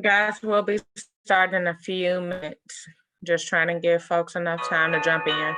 Guys, we'll be starting in a few minutes. Just trying to give folks enough time to jump in.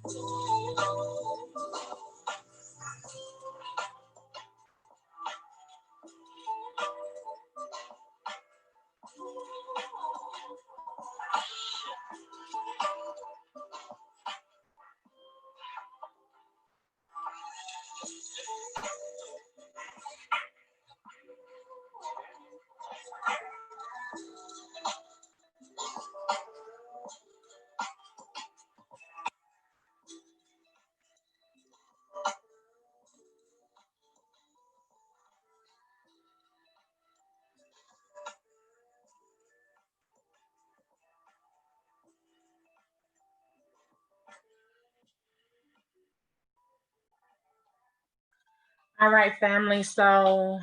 All right, family. So,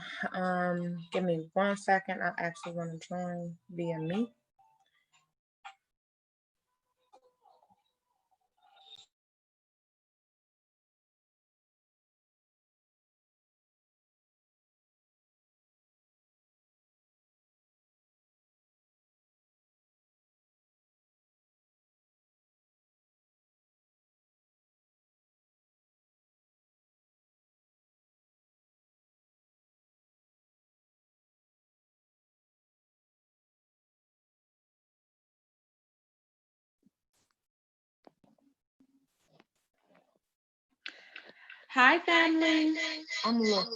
give me 1 second. I actually want to join via me. Hi, family. I'm look.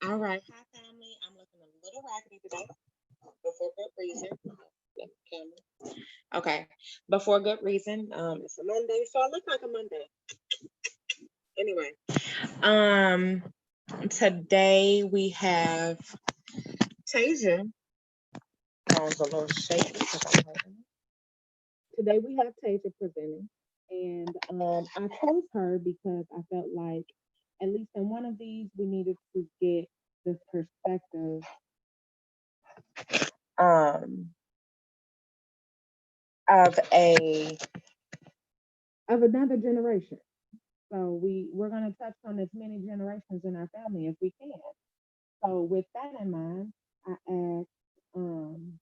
All right. Hi, family. I'm looking a little raggedy today. Before good reason. Camera. Okay. Before good reason. It's a Monday, so I look like a Monday. Anyway. Today we have Teja. Phone's a little shaky because I'm holding it. Today we have Teja presenting, and I chose her because I felt like at least in one of these we needed to get the perspective um of a of another generation. So we're gonna touch on as many generations in our family as we can. So with that in mind, I asked um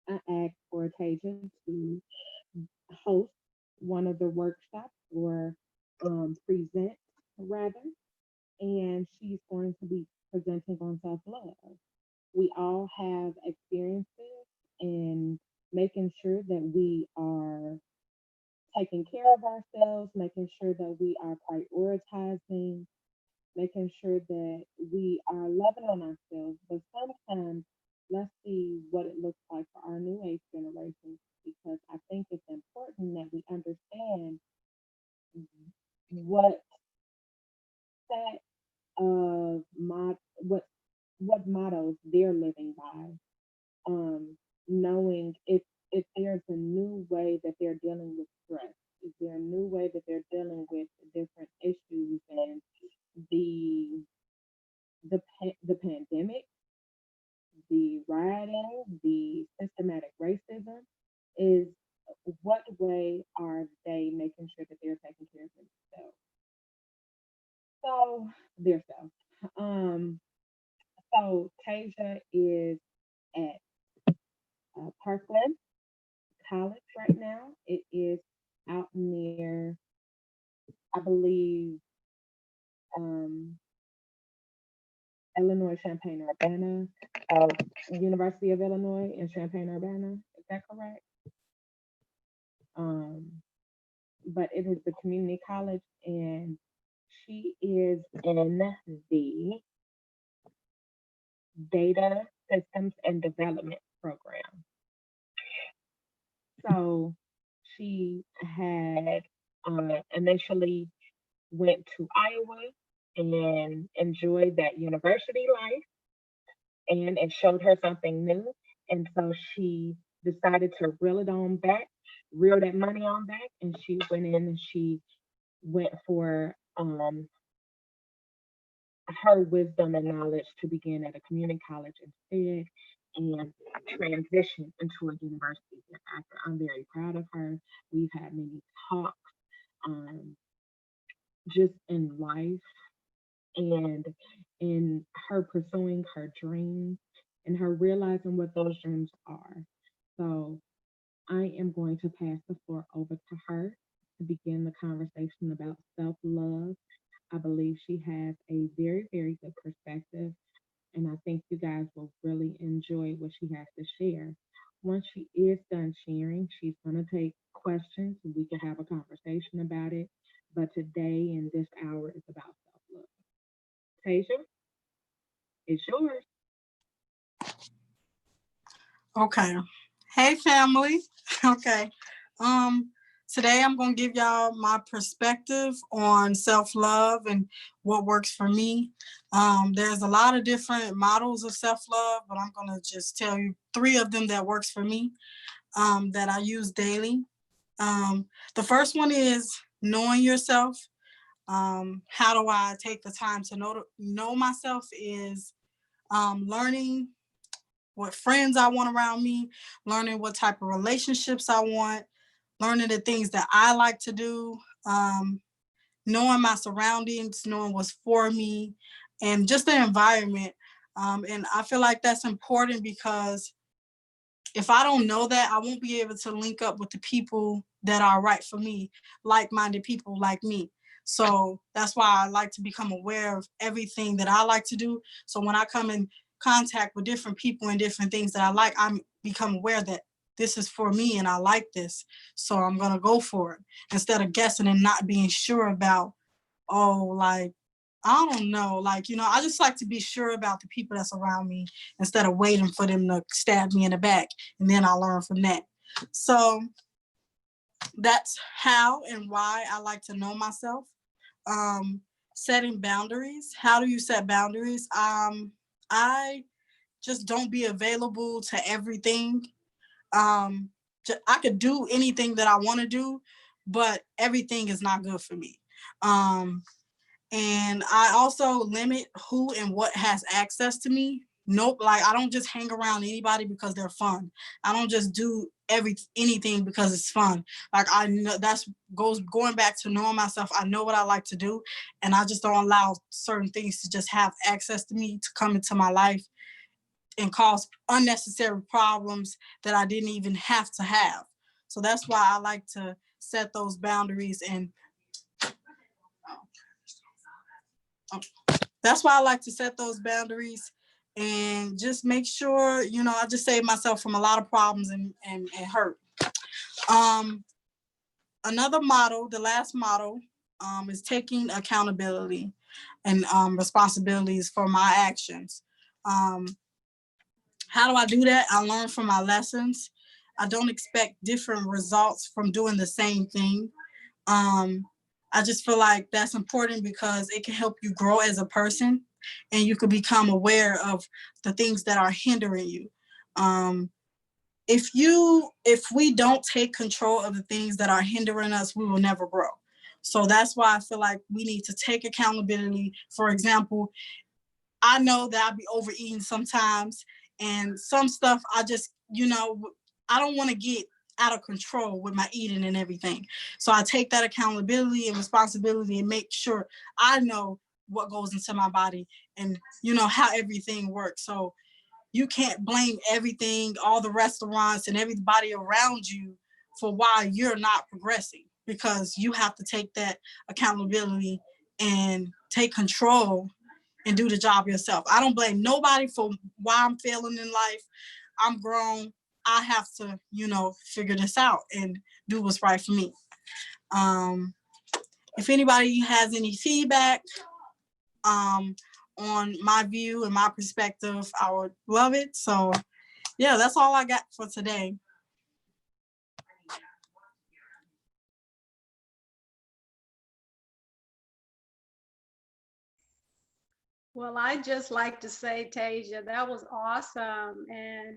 I asked for Tasia to host one of the workshops or present rather, and she's going to be presenting on self love. We all have experiences in making sure that we are taking care of ourselves, making sure that we are prioritizing, making sure that we are loving on ourselves. But sometimes, let's see what it looks like for our new age generations because I think it's important that we understand what set of what mottos they're living by. Knowing if there's a new way that they're dealing with stress, is there a new way that they're dealing with different issues and the the pandemic, the rioting, the systematic racism, is what way are they making sure that they're taking care of themselves? So their self. Um, so Tasia is at Parkland College right now. It is out near, I believe, um, Illinois Champaign Urbana, uh, University of Illinois in Champaign Urbana. Is that correct? Um, but it is the community college, and she is in the data systems and development program. So she had initially went to Iowa and enjoyed that university life, and it showed her something new. And so she decided to reel it on back, reel that money on back, and she went in and she went for her wisdom and knowledge to begin at a community college instead and transition into a university thereafter. I'm very proud of her. We've had many talks, um, just in life. and in her pursuing her dreams and her realizing what those dreams are. So I am going to pass the floor over to her to begin the conversation about self love. I believe she has a very, very good perspective, and I think you guys will really enjoy what she has to share. Once she is done sharing, she's going to take questions and we can have a conversation about it. But today and this hour is about self love. Tasia, it's yours. Okay. Hey, family. Okay. Um, Today I'm gonna give y'all my perspective on self-love and what works for me. There's a lot of different models of self-love, but I'm gonna just tell you three of them that works for me, that I use daily. The first one is knowing yourself. How do I take the time to know myself is learning what friends I want around me, learning what type of relationships I want, learning the things that I like to do, knowing my surroundings, knowing what's for me, and just the environment. And I feel like that's important because if I don't know that, I won't be able to link up with the people that are right for me, like-minded people like me. So that's why I like to become aware of everything that I like to do. So when I come in contact with different people and different things that I like, I'm become aware that this is for me and I like this. So I'm gonna go for it instead of guessing and not being sure about, oh, like, I don't know, like, I just like to be sure about the people that's around me instead of waiting for them to stab me in the back, and then I learn from that. So that's how and why I like to know myself. Setting boundaries. How do you set boundaries? I just don't be available to everything. I could do anything that I want to do, but everything is not good for me. And I also limit who and what has access to me. Nope, like I don't just hang around anybody because they're fun. I don't just do anything because it's fun. Like I know that's going back to knowing myself. I know what I like to do, and I just don't allow certain things to just have access to me to come into my life and cause unnecessary problems that I didn't even have to have. So that's why I like to set those boundaries and that's why I like to set those boundaries and just make sure, I just save myself from a lot of problems and hurt. Um, Another model, the last model, is taking accountability and responsibilities for my actions. How do I do that? I learn from my lessons. I don't expect different results from doing the same thing. I just feel like that's important because it can help you grow as a person and you can become aware of the things that are hindering you. If we don't take control of the things that are hindering us, we will never grow. So that's why I feel like we need to take accountability. For example, I know that I'll be overeating sometimes, and some stuff I just, I don't want to get out of control with my eating and everything. So I take that accountability and responsibility and make sure I know what goes into my body and, how everything works. So you can't blame everything, all the restaurants and everybody around you for why you're not progressing, because you have to take that accountability and take control and do the job yourself. I don't blame nobody for why I'm failing in life. I'm grown. I have to, figure this out and do what's right for me. If anybody has any feedback on my view and my perspective, I would love it. So yeah, that's all I got for today. Well, I just like to say, Teja, that was awesome. And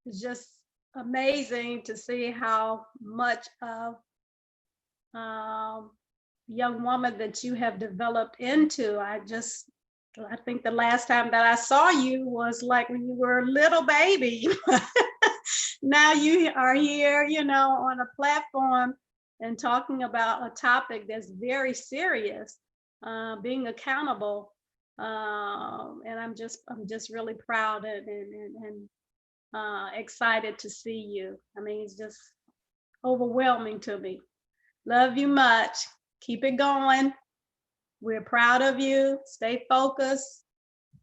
it's just amazing to see how much of young woman that you have developed into. I think the last time that I saw you was like when you were a little baby. Now you are here, on a platform and talking about a topic that's very serious. being accountable. And I'm just really proud and excited to see you. I mean, it's just overwhelming to me. Love you much. Keep it going. We're proud of you. Stay focused.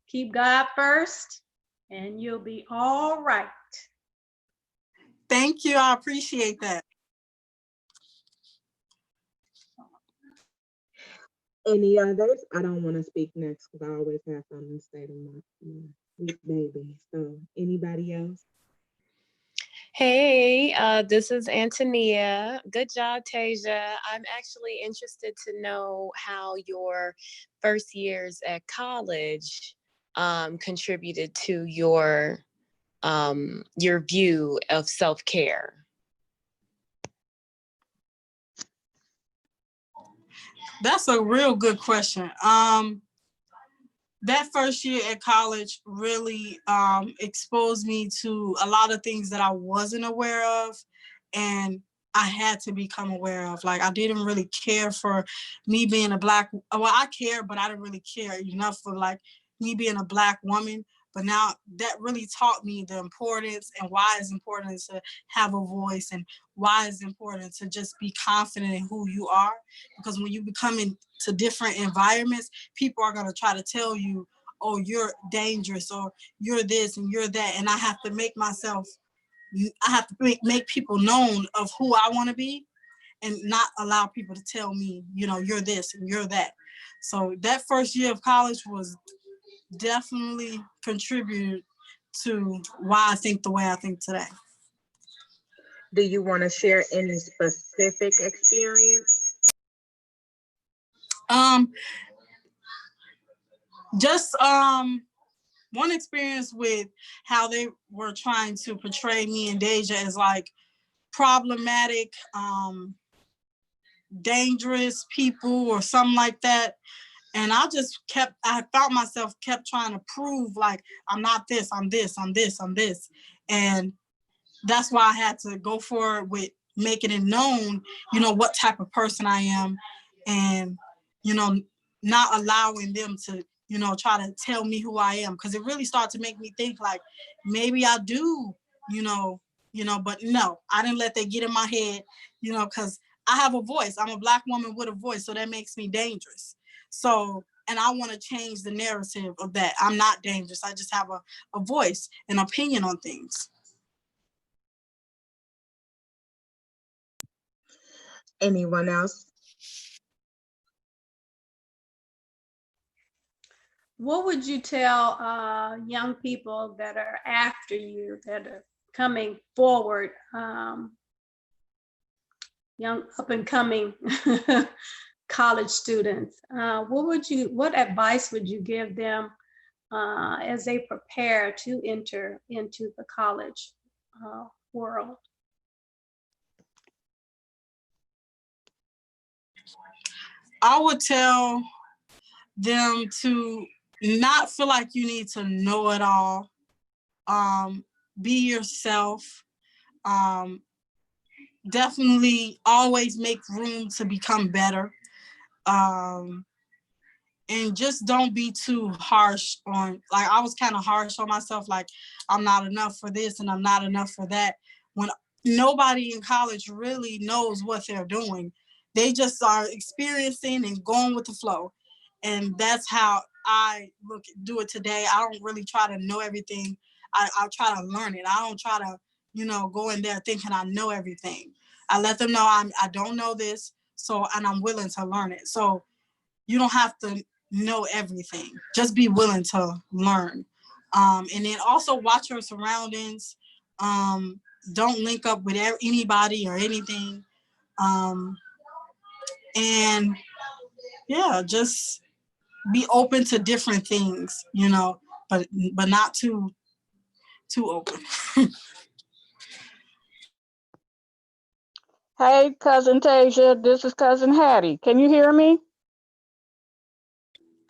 Keep God first, and you'll be all right. Thank you. I appreciate that. Any others? I don't want to speak next because I always have something to say to my sweet baby. So anybody else? Hey, this is Antonia. Good job, Teja. I'm actually interested to know how your first years at college contributed to your view of self-care. That's a real good question. That first year at college really exposed me to a lot of things that I wasn't aware of, and I had to become aware of. Like, I didn't really care for me being a Black, well, I cared, but I didn't really care enough for like me being a Black woman. But now that really taught me the importance and why it's important to have a voice, and why it's important to just be confident in who you are. Because when you become into different environments, people are going to try to tell you, oh, you're dangerous, or you're this and you're that. And I have to make myself, I have to make people known of who I want to be, and not allow people to tell me, you know, you're this and you're that. So that first year of college was definitely contributed to why I think the way I think today. Do you want to share any specific experience? Just one experience with how they were trying to portray me and Teja as like problematic, dangerous people or something like that. And I found myself kept trying to prove like, I'm not this, I'm this, I'm this, I'm this. And that's why I had to go forward with making it known, you know, what type of person I am, and, you know, not allowing them to, you know, try to tell me who I am. Because it really started to make me think like, maybe I do, you know, but no, I didn't let that get in my head, you know, because I have a voice. I'm a Black woman with a voice, so that makes me dangerous. So, and I want to change the narrative of that. I'm not dangerous. I just have a voice, an opinion on things. Anyone else? What would you tell young people that are after you, that are coming forward, young up and coming college students? What advice would you give them as they prepare to enter into the college world? I would tell them to not feel like you need to know it all. Be yourself. Definitely always make room to become better. And just don't be too harsh on, like, I was kind of harsh on myself, like I'm not enough for this and I'm not enough for that, when nobody in college really knows what they're doing. They just are experiencing and going with the flow. And that's how I do it today. I don't really try to know everything. I try to learn it. I don't try to, you know, go in there thinking I know everything. I let them know I don't know this, and I'm willing to learn it. So you don't have to know everything. Just be willing to learn. And then also watch your surroundings. Don't link up with anybody or anything. And yeah, just be open to different things, you know, but not too open. Hey, Cousin Teja, this is Cousin Hattie. Can you hear me?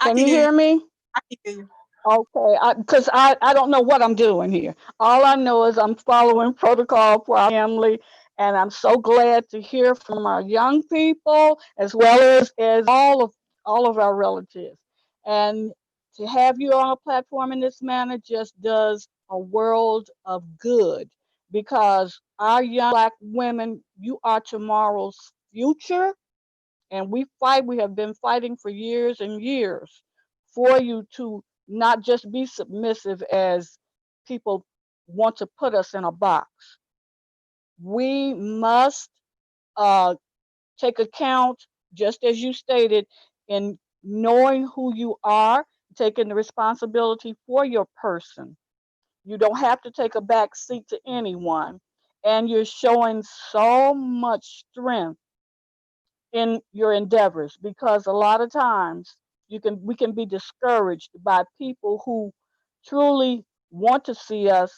Can you hear me? I can hear you. Okay, because I don't know what I'm doing here. All I know is I'm following protocol for our family, and I'm so glad to hear from our young people as well as all of all of our relatives. And to have you on a platform in this manner just does a world of good, because our young Black women, you are tomorrow's future. And we have been fighting for years and years for you to not just be submissive as people want to put us in a box. We must uh, take account, just as you stated, in knowing who you are, taking the responsibility for your person. You don't have to take a back seat to anyone. And you're showing so much strength in your endeavors, because a lot of times we can be discouraged by people who truly want to see us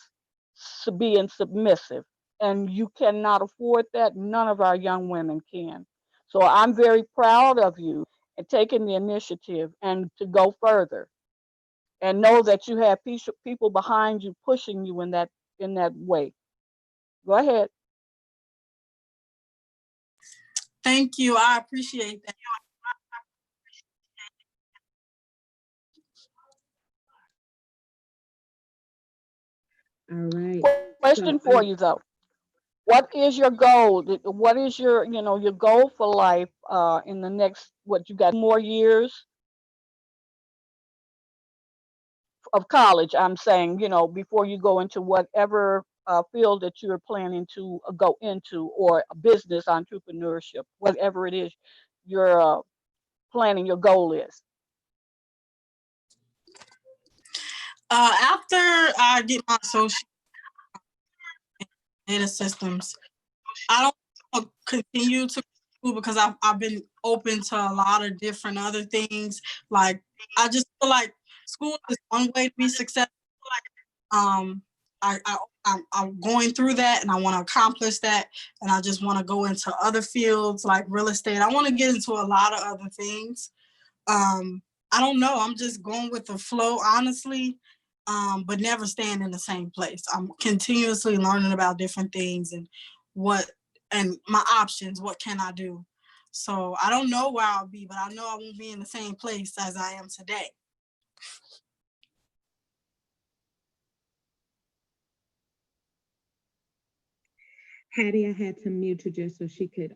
being submissive, and you cannot afford that. None of our young women can. So I'm very proud of you and taking the initiative and to go further, and know that you have people behind you pushing you in that way. Go ahead. Thank you. I appreciate that. All right. Question So for you though. What is your goal? What is your, your goal for life in the next, what, you got more years of college, I'm saying, before you go into whatever field that you're planning to go into, or a business, entrepreneurship, whatever it is you're planning, your goal is. After I get my associate in data systems, I don't want to continue to school, because I've been open to a lot of different other things. Like, I just feel like school is one way to be successful. I'm going through that, and I want to accomplish that, and I just want to go into other fields like real estate. I want to get into a lot of other things. I don't know. I'm just going with the flow, honestly, but never staying in the same place. I'm continuously learning about different things and my options. What can I do? So I don't know where I'll be, but I know I won't be in the same place as I am today. Hattie, I had to mute you just so she could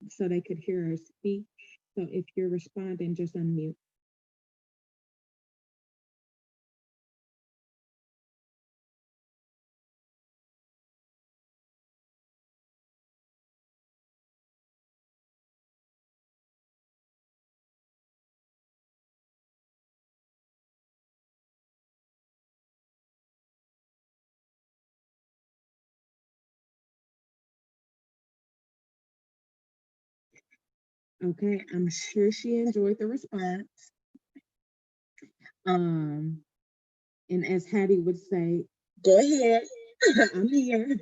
so they could hear her speak. So if you're responding, just unmute. Okay, I'm sure she enjoyed the response. And as Hattie would say, go ahead, I'm here.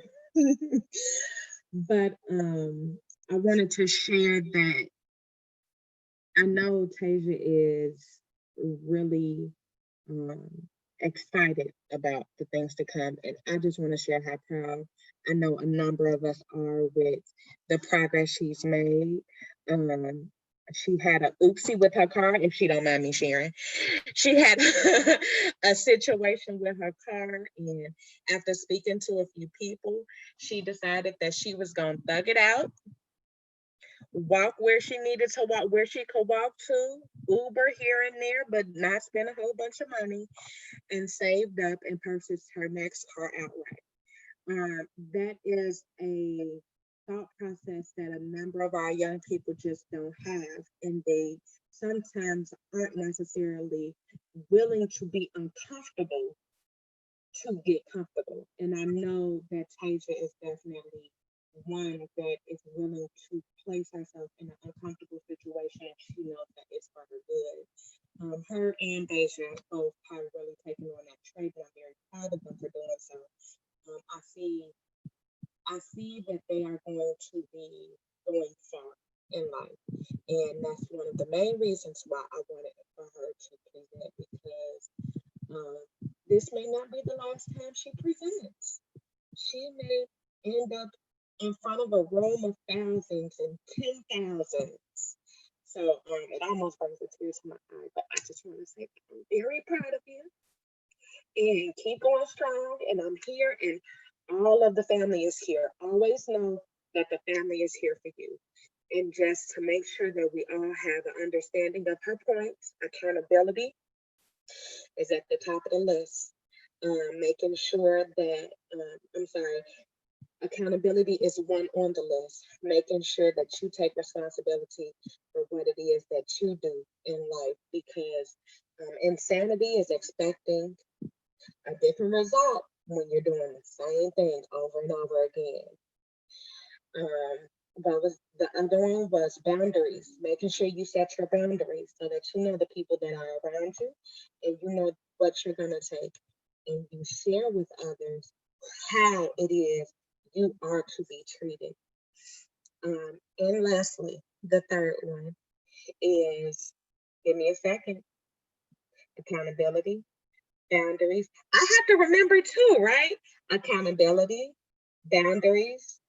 But I wanted to share that I know Teja is really um, excited about the things to come, and I just want to share how proud I know a number of us are with the progress she's made. Um, she had a oopsie with her car, if she don't mind me sharing. She had a situation with her car, and after speaking to a few people, she decided that she was going to thug it out, walk where she needed to walk, where she could walk to, Uber here and there, but not spend a whole bunch of money, and saved up and purchased her next car outright. That is a thought process that a number of our young people just don't have, and they sometimes aren't necessarily willing to be uncomfortable to get comfortable. And I know that Teja is definitely one that is willing to place herself in an uncomfortable situation. She knows that it's for her good. Her and Deja both have really taken on that trait, and I'm very proud of them for doing so. I see that they are going to be going far in life, and that's one of the main reasons why I wanted for her to present, because this may not be the last time she presents. She may end up in front of a room of thousands and 10,000s So it almost brings a tear to my eye, but I just want to say I'm very proud of you and keep going strong. And I'm here, and all of the family is here. Always know that the family is here for you. And just to make sure that we all have an understanding of her points, accountability is at the top of the list. Making sure that, I'm sorry, accountability is one on the list. Making sure that you take responsibility for what it is that you do in life, because insanity is expecting a different result when you're doing the same thing over and over again. That was the other one was boundaries, making sure you set your boundaries so that you know the people that are around you and you know what you're going to take, and you share with others how it is you are to be treated. And lastly, the third one is, give me a second, accountability, boundaries. I have to remember too, right? Accountability, boundaries.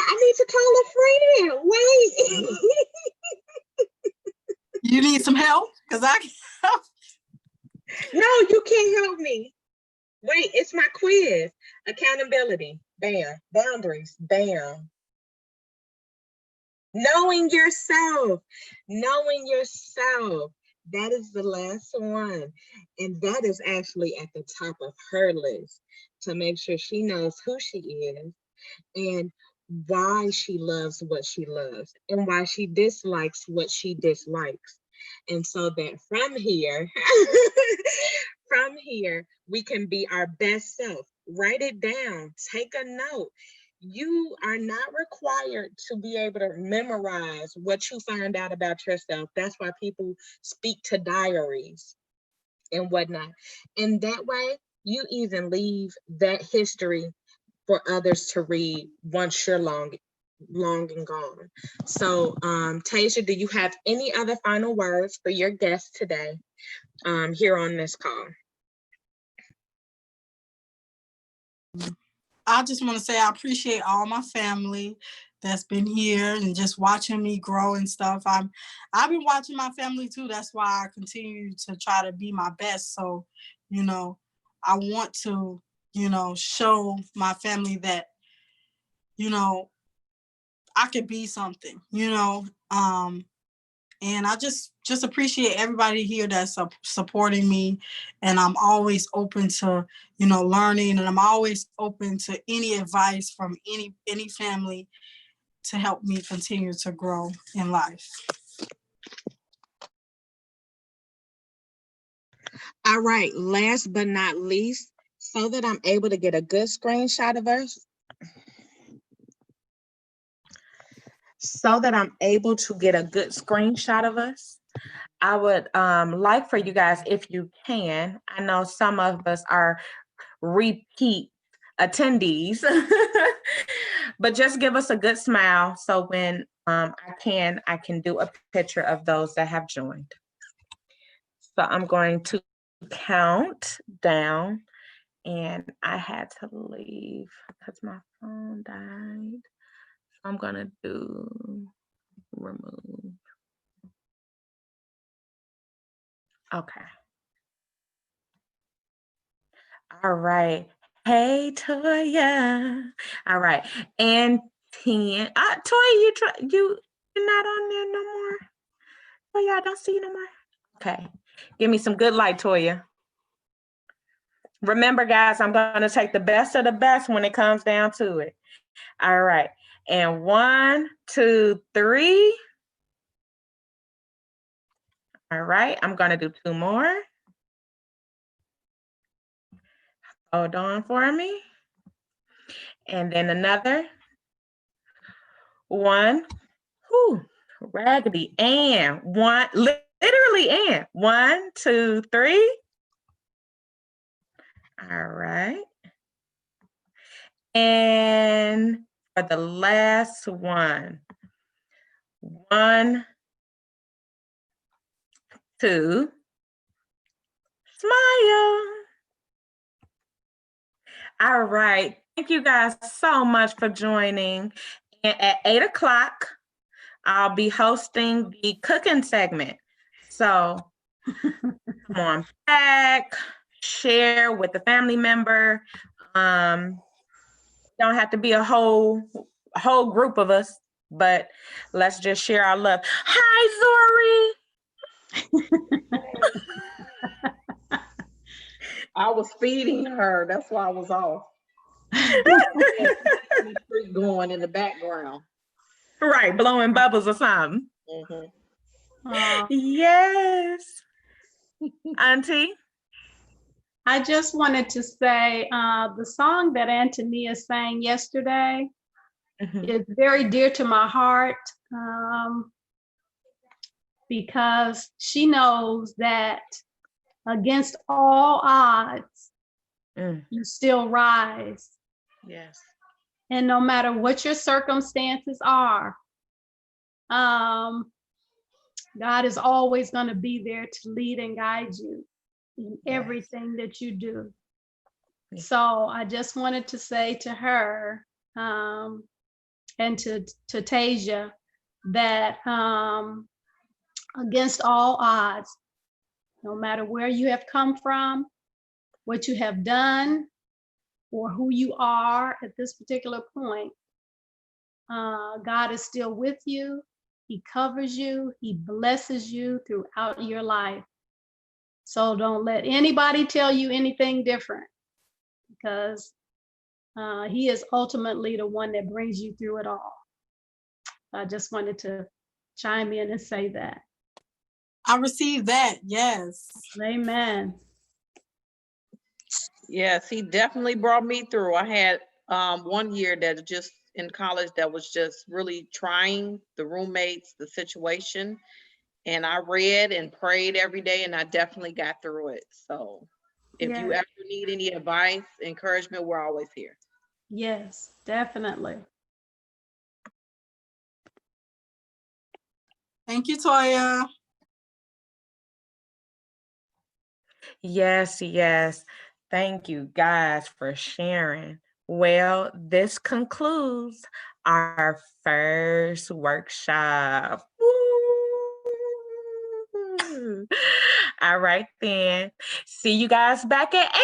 I need to call a friend. Wait. You need some help? Because I can help. No, you can't help me. Wait, it's my quiz. Accountability, bam. Boundaries, bam. Knowing yourself. That is the last one. And that is actually at the top of her list, to make sure she knows who she is and why she loves what she loves and why she dislikes what she dislikes. And so that from here, we can be our best self. Write it down, take a note. You are not required to be able to memorize what you find out about yourself. That's why people speak to diaries and whatnot. And that way, you even leave that history for others to read once you're long and gone. So, Teja, do you have any other final words for your guest today here on this call? I just want to say I appreciate all my family that's been here and just watching me grow and stuff. I've been watching my family too. That's why I continue to try to be my best. So, I want to, show my family that, I could be something, and I just appreciate everybody here that's supporting me. And I'm always open to, learning, and I'm always open to any advice from any family to help me continue to grow in life. All right, last but not least, so that I'm able to get a good screenshot of us, I would like for you guys, if you can, I know some of us are repeat attendees, but just give us a good smile so when I can do a picture of those that have joined. So I'm going to count down, and I had to leave because my phone died. So I'm gonna do remove. Okay. All right. Hey, Toya. All right. And 10. Toya, you're not on there no more. Toya, I don't see you no more. Okay. Give me some good light, Toya. Remember, guys, I'm going to take the best of the best when it comes down to it. All right. And 1, 2, 3. All right. I'm going to do 2 more. Hold on for me. And then another 1. Whew, raggedy. And 1, literally and 1, 2, 3. All right. And for the last one, 1, 2, smile. All right. Thank you guys so much for joining. And at 8 o'clock, I'll be hosting the cooking segment. So come on back, share with the family member. Don't have to be a whole group of us, but let's just share our love. Hi, Zori. I was feeding her. That's why I was off. Going in the background. Right, blowing bubbles or something. Yes. Auntie? I just wanted to say the song that Antonia sang yesterday is very dear to my heart because she knows that against all odds, you still rise. Yes. And no matter what your circumstances are, God is always going to be there to lead and guide you in everything that you do. So I just wanted to say to her and to Teja that against all odds, no matter where you have come from, what you have done, or who you are at this particular point, God is still with you. He covers you. He blesses you throughout your life. So don't let anybody tell you anything different, because he is ultimately the one that brings you through it all. I just wanted to chime in and say that. I received that. Yes. Amen. Yes, he definitely brought me through. I had 1 year that just in college that was just really trying, the roommates, the situation. And I read and prayed every day, and I definitely got through it. So if you ever need any advice, encouragement, we're always here. Yes, definitely. Thank you, Toya. Yes, yes. Thank you guys for sharing. Well, this concludes our first workshop. Woo! All right then. See you guys back at 8.